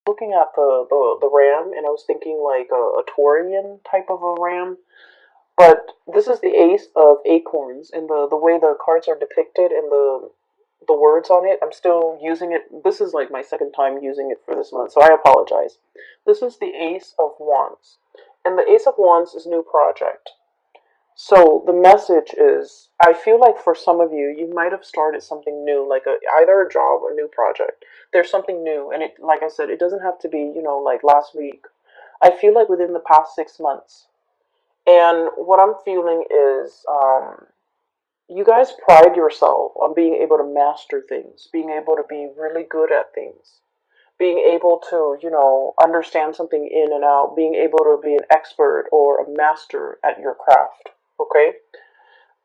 looking at the ram, and I was thinking like a Taurian type of a ram. But this is the Ace of Acorns, and the way the cards are depicted and the words on it, I'm still using it. This is like my second time using it for this month, so I apologize. This is the Ace of Wands, and the Ace of Wands is new project. So the message is, I feel like for some of you, you might have started something new, like either a job or a new project. There's something new, and it, like I said, it doesn't have to be, like last week. I feel like within the past 6 months. And what I'm feeling is, you guys pride yourself on being able to master things, being able to be really good at things, being able to, understand something in and out, being able to be an expert or a master at your craft. Okay?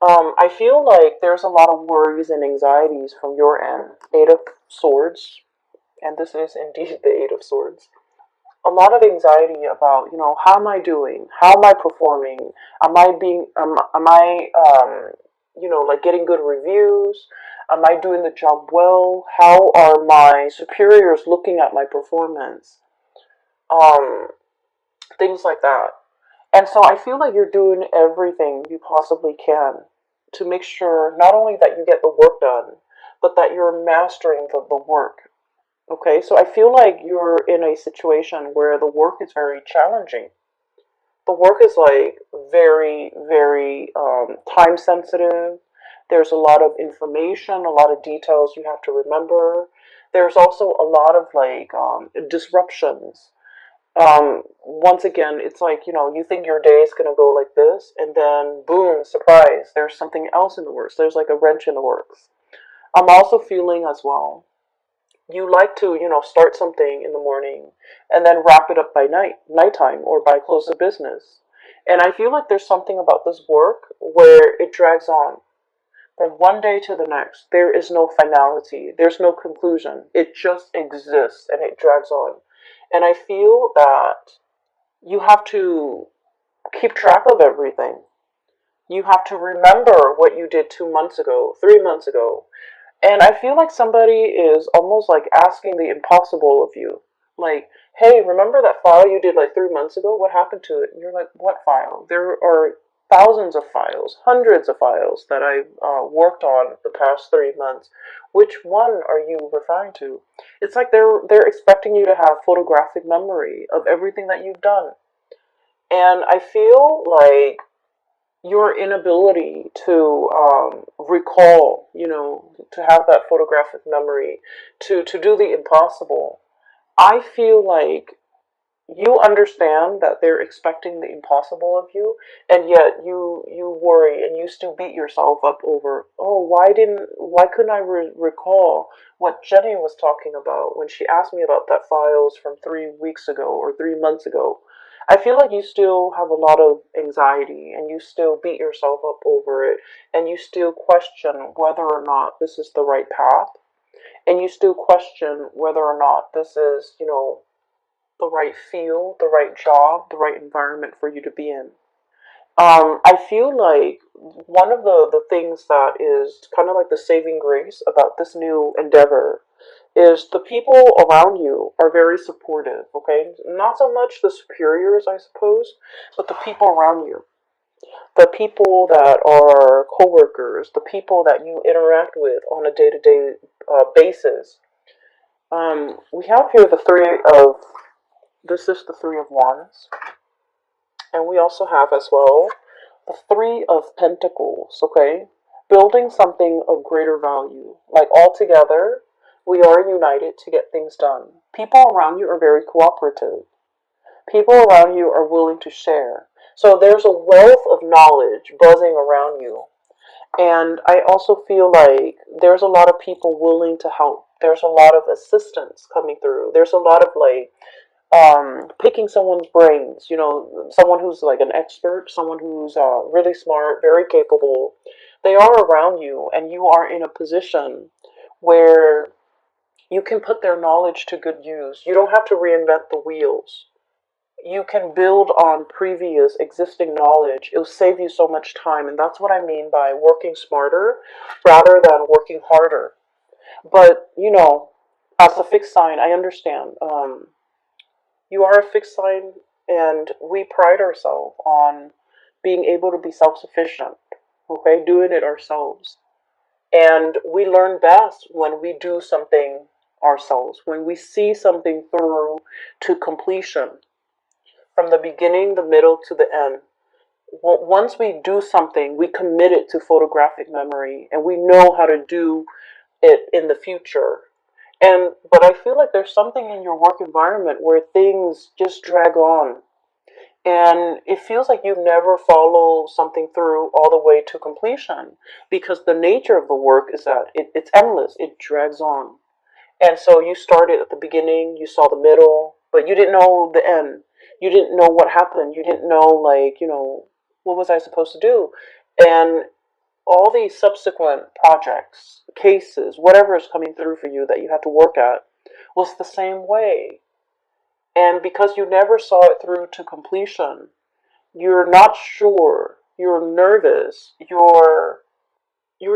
I feel like there's a lot of worries and anxieties from your end. Eight of Swords, and this is indeed the Eight of Swords. A lot of anxiety about, how am I doing? How am I performing? Am I like getting good reviews? Am I doing the job well? How are my superiors looking at my performance? Um, Things like that. And so I feel like you're doing everything you possibly can to make sure not only that you get the work done, but that you're mastering the work. Okay, so I feel like you're in a situation where the work is very challenging. The work is like very, very time sensitive. There's a lot of information, a lot of details you have to remember. There's also a lot of like disruptions. Once again, it's like, you think your day is going to go like this, and then boom, surprise, there's something else in the works. There's like a wrench in the works. I'm also feeling as well, you like to, start something in the morning and then wrap it up by nighttime, or by close of business. And I feel like there's something about this work where it drags on from one day to the next. There is no finality, there's no conclusion. It just exists and it drags on. And I feel that you have to keep track of everything. You have to remember what you did 2 months ago, 3 months ago. And I feel like somebody is almost like asking the impossible of you. Like, hey, remember that file you did like 3 months ago? What happened to it? And you're like, what file? There are thousands of files, hundreds of files that I've worked on the past 3 months. Which one are you referring to? It's like they're expecting you to have photographic memory of everything that you've done. And I feel like your inability to recall, to have that photographic memory, to do the impossible. I feel like you understand that they're expecting the impossible of you, and yet you worry and you still beat yourself up over, oh, why couldn't I recall what Jenny was talking about when she asked me about that files from 3 weeks ago or 3 months ago. I feel like you still have a lot of anxiety and you still beat yourself up over it, and you still question whether or not this is the right path, and you still question whether or not this is, the right field, the right job, the right environment for you to be in. I feel like one of the things that is kind of like the saving grace about this new endeavor is the people around you are very supportive, okay? Not so much the superiors, I suppose, but the people around you. The people that are coworkers, the people that you interact with on a day-to-day basis. We have here this is the Three of Wands. And we also have as well the Three of Pentacles, okay? Building something of greater value. Like all together, we are united to get things done. People around you are very cooperative. People around you are willing to share. So there's a wealth of knowledge buzzing around you. And I also feel like there's a lot of people willing to help. There's a lot of assistance coming through. There's a lot of like picking someone's brains, someone who's like an expert, someone who's really smart, very capable. They are around you, and you are in a position where you can put their knowledge to good use. You don't have to reinvent the wheels. You can build on previous existing knowledge. It'll save you so much time, and that's what I mean by working smarter rather than working harder. But, as a fixed sign, I understand. You are a fixed sign, and we pride ourselves on being able to be self sufficient, okay, doing it ourselves. And we learn best when we do something ourselves, when we see something through to completion, from the beginning, the middle, to the end. Once we do something, we commit it to photographic memory and we know how to do it in the future. And but I feel like there's something in your work environment where things just drag on. And it feels like you never follow something through all the way to completion because the nature of the work is that it's endless, it drags on. And so you started at the beginning, you saw the middle, but you didn't know the end. You didn't know what happened. You didn't know, like, what was I supposed to do? And all these subsequent projects, cases, whatever is coming through for you that you had to work at was the same way. And because you never saw it through to completion, you're not sure, you're nervous, you're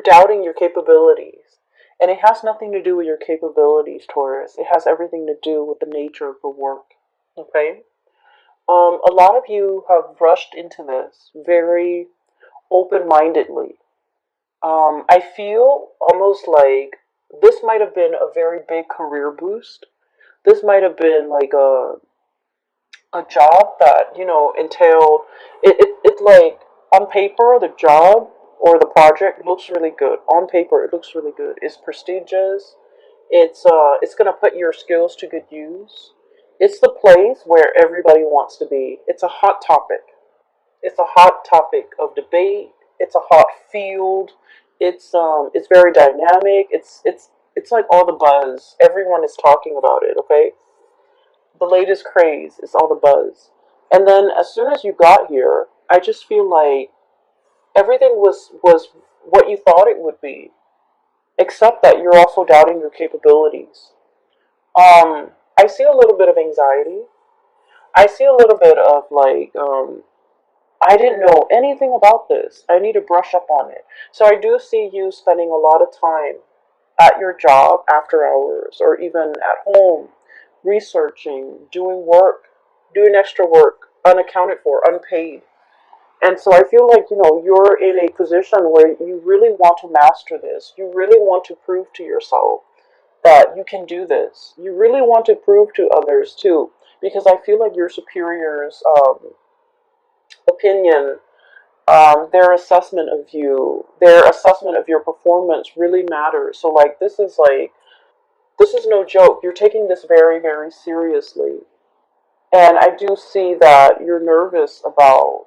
doubting your capabilities. And it has nothing to do with your capabilities, Taurus. It has everything to do with the nature of the work. Okay? A lot of you have rushed into this very open mindedly. I feel almost like this might have been a very big career boost. This might have been like a job that, entailed it like on paper the job or the project looks really good. On paper it looks really good. It's prestigious. It's gonna put your skills to good use. It's the place where everybody wants to be. It's a hot topic. It's a hot topic of debate. It's a hot field. It's very dynamic. It's like all the buzz. Everyone is talking about it, okay? The latest craze is all the buzz. And then as soon as you got here, I just feel like everything was what you thought it would be, except that you're also doubting your capabilities. I see a little bit of anxiety. I see a little bit of like, I didn't know anything about this. I need to brush up on it. So I do see you spending a lot of time at your job after hours or even at home researching, doing work, doing extra work, unaccounted for, unpaid. And so I feel like, you're in a position where you really want to master this. You really want to prove to yourself that you can do this. You really want to prove to others too, because I feel like your superiors' opinion, their assessment of you, their assessment of your performance really matters. So like this is no joke. You're taking this very, very seriously. And I do see that you're nervous about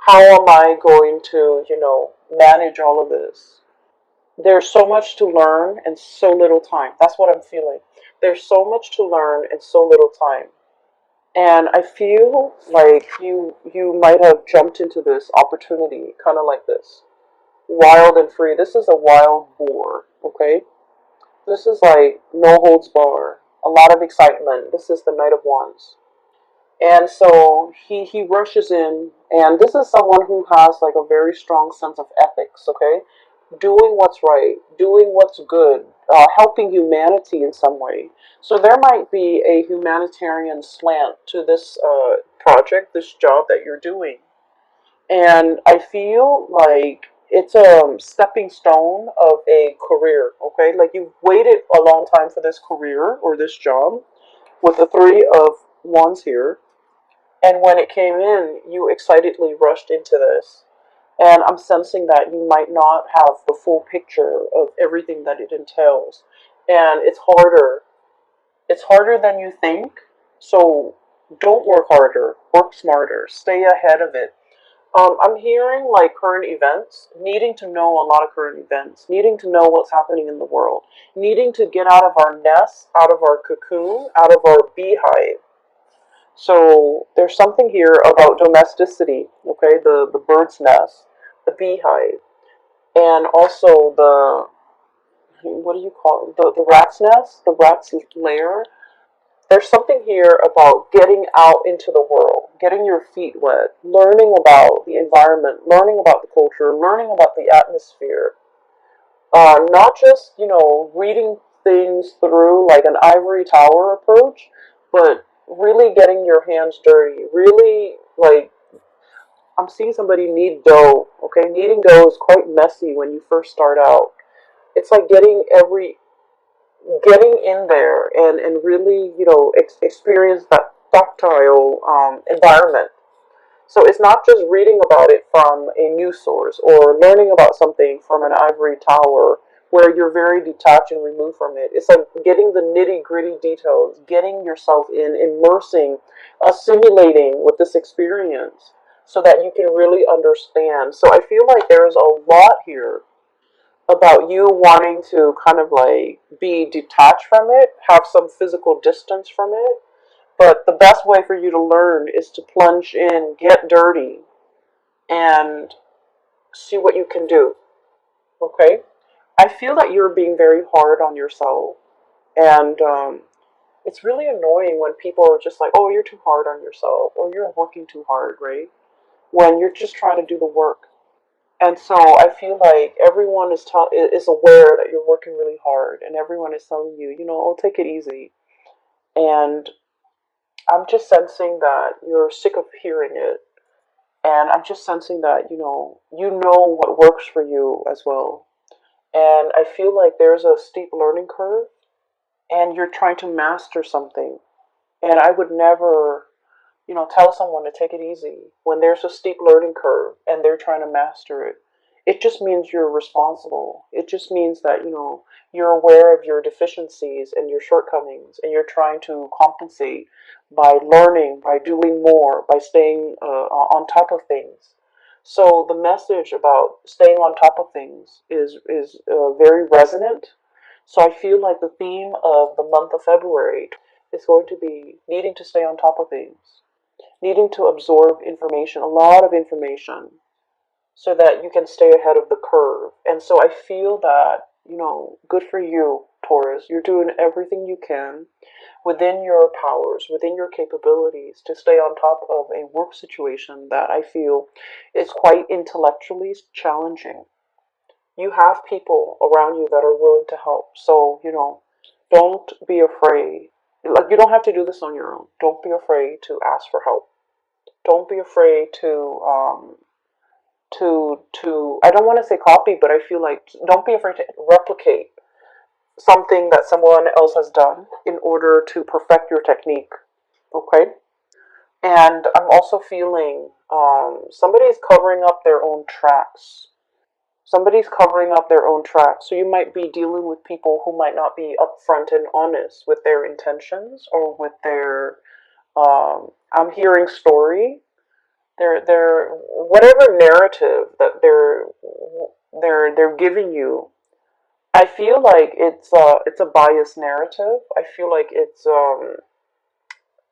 how am I going to, manage all of this. There's so much to learn and so little time. That's what I'm feeling. There's so much to learn and so little time. And I feel like you might have jumped into this opportunity kind of like this. Wild and free. This is a wild boar, okay? This is like no holds bar. A lot of excitement. This is the Knight of Wands. And so he rushes in, and this is someone who has like a very strong sense of ethics, okay? Doing what's right, doing what's good, helping humanity in some way. So there might be a humanitarian slant to this project, this job that you're doing. And I feel like it's a stepping stone of a career, okay? Like you've waited a long time for this career or this job with the Three of Wands here. And when it came in, you excitedly rushed into this. And I'm sensing that you might not have the full picture of everything that it entails. And it's harder. It's harder than you think. So don't work harder, work smarter, stay ahead of it. I'm hearing like current events, needing to know a lot of current events, needing to know what's happening in the world, needing to get out of our nest, out of our cocoon, out of our beehive. So there's something here about domesticity, okay, the bird's nest, the beehive, and also the, what do you call it, the rat's nest, the rat's lair. There's something here about getting out into the world, getting your feet wet, learning about the environment, learning about the culture, learning about the atmosphere. Not just, reading things through like an ivory tower approach, but really getting your hands dirty, really like I'm seeing somebody knead dough. Okay, kneading dough is quite messy when you first start out. It's like getting in there and really experience that tactile environment. So it's not just reading about it from a news source or learning about something from an ivory tower where you're very detached and removed from it. It's like getting the nitty gritty details, getting yourself in, immersing, assimilating with this experience so that you can really understand. So I feel like there's a lot here about you wanting to kind of like be detached from it, have some physical distance from it, but the best way for you to learn is to plunge in, get dirty, and see what you can do. Okay? I feel that you're being very hard on yourself. And it's really annoying when people are just like, oh, you're too hard on yourself, or you're working too hard, right? When you're just trying to do the work. And so I feel like everyone is aware that you're working really hard, and everyone is telling you, oh, take it easy. And I'm just sensing that you're sick of hearing it. And I'm just sensing that, you know what works for you as well. And I feel like there's a steep learning curve and you're trying to master something. And I would never, tell someone to take it easy when there's a steep learning curve and they're trying to master it. It just means you're responsible. It just means that, you're aware of your deficiencies and your shortcomings and you're trying to compensate by learning, by doing more, by staying on top of things. So the message about staying on top of things is very resonant. So I feel like the theme of the month of February is going to be needing to stay on top of things, needing to absorb information, a lot of information, so that you can stay ahead of the curve. And so I feel that, good for you, Taurus. You're doing everything you can within your powers, within your capabilities to stay on top of a work situation that I feel is quite intellectually challenging. You have people around you that are willing to help. So, don't be afraid. Like, you don't have to do this on your own. Don't be afraid to ask for help. Don't be afraid to I don't want to say copy, but I feel like don't be afraid to replicate something that someone else has done in order to perfect your technique. Okay? And I'm also feeling somebody is covering up their own tracks. Somebody's covering up their own tracks. So you might be dealing with people who might not be upfront and honest with their intentions or with their I'm hearing story. They're whatever narrative that they're giving you. I feel like it's a biased narrative. I feel like it's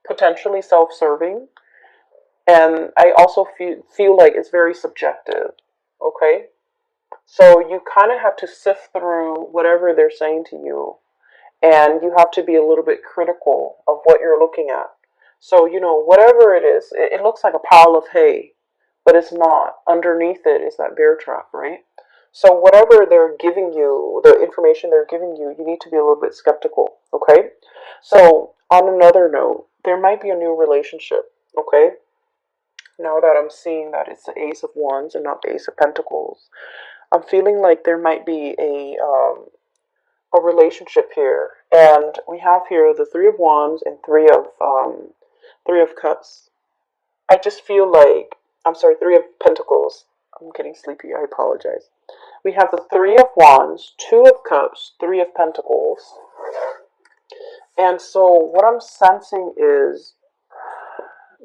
potentially self-serving, and I also feel like it's very subjective. Okay, so you kind of have to sift through whatever they're saying to you, and you have to be a little bit critical of what you're looking at. So, whatever it is, it looks like a pile of hay, but it's not. Underneath it is that bear trap, right? So, whatever they're giving you, the information they're giving you, you need to be a little bit skeptical, okay? So, on another note, there might be a new relationship, okay? Now that I'm seeing that it's the Ace of Wands and not the Ace of Pentacles, I'm feeling like there might be a relationship here, and we have here the Three of Wands and Three of Cups. I just feel like I'm sorry, Three of Pentacles. I'm getting sleepy. I apologize. We have the Three of Wands, Two of Cups, Three of Pentacles, and so what I'm sensing is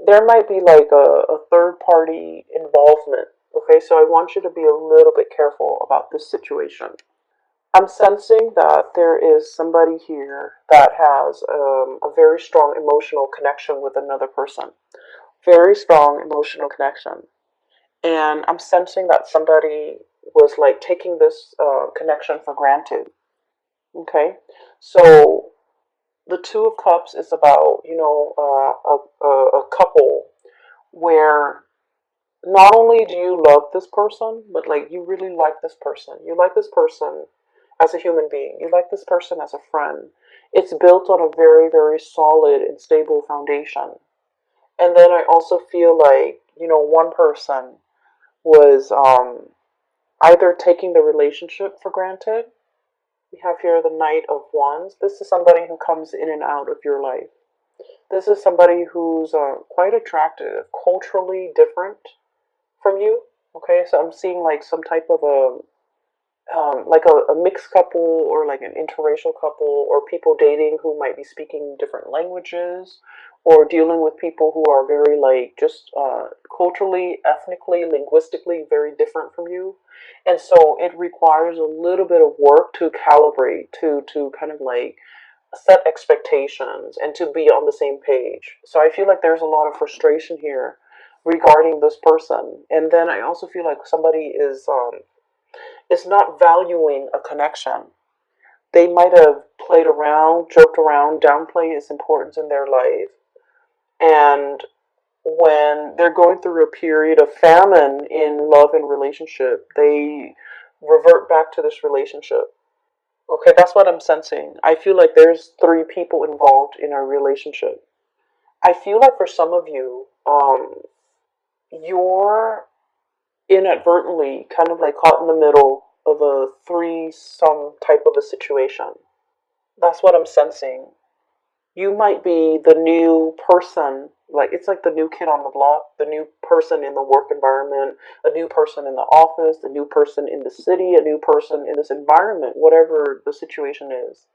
there might be like a third party involvement. Okay, so I want you to be a little bit careful about this situation. I'm sensing that there is somebody here that has a very strong emotional connection with another person. Very strong emotional connection. And I'm sensing that somebody was like taking this connection for granted. Okay? So the Two of Cups is about, a couple where not only do you love this person, but like you really like this person. You like this person as a human being. You like this person as a friend. It's built on a very, very solid and stable foundation. And then I also feel like, one person was either taking the relationship for granted. We have here the Knight of Wands. This is somebody who comes in and out of your life. This is somebody who's quite attractive, culturally different from you. Okay, so I'm seeing like some type of a mixed couple or like an interracial couple or people dating who might be speaking different languages or dealing with people who are very like just culturally, ethnically, linguistically very different from you. And so it requires a little bit of work to calibrate, to kind of like set expectations and to be on the same page. So I feel like there's a lot of frustration here regarding this person. And then I also feel like somebody is not valuing a connection. They might have played around, joked around, downplayed its importance in their life. And when they're going through a period of famine in love and relationship, they revert back to this relationship. Okay, that's what I'm sensing. I feel like there's three people involved in a relationship. I feel like for some of you, you're inadvertently kind of like caught in the middle of a threesome type of a situation. That's what I'm sensing. You might be the new person, like it's like the new kid on the block, the new person in the work environment, a new person in the office, a new person in the city, a new person in this environment, whatever the situation is.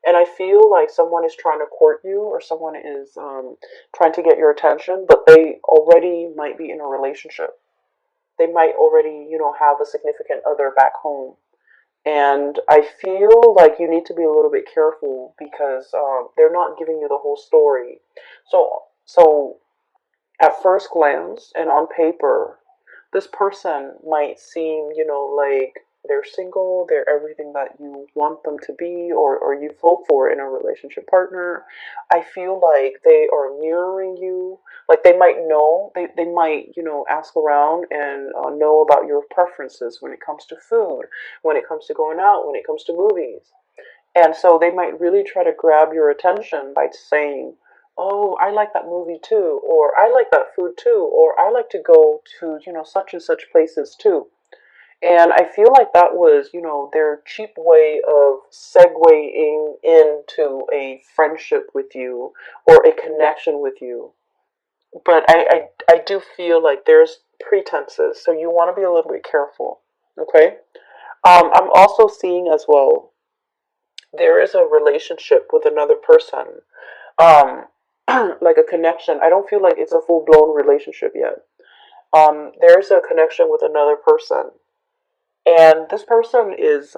And I feel like someone is trying to court you or someone is trying to get your attention, but they already might be in a relationship. They might already, have a significant other back home. And I feel like you need to be a little bit careful because they're not giving you the whole story. So at first glance and on paper, this person might seem, like they're single, they're everything that you want them to be or you hope for in a relationship partner. I feel like they are mirroring you. Like they might know, they might, ask around and know about your preferences when it comes to food, when it comes to going out, when it comes to movies. And so they might really try to grab your attention by saying, oh, I like that movie too, or I like that food too, or I like to go to, such and such places too. And I feel like that was, their cheap way of segueing into a friendship with you or a connection with you. But I do feel like there's pretenses, so you want to be a little bit careful, okay? I'm also seeing as well, there is a relationship with another person, um, like a connection. I don't feel like it's a full blown relationship yet. There's a connection with another person, and this person is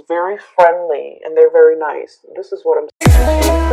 very friendly and they're very nice. This is what I'm saying.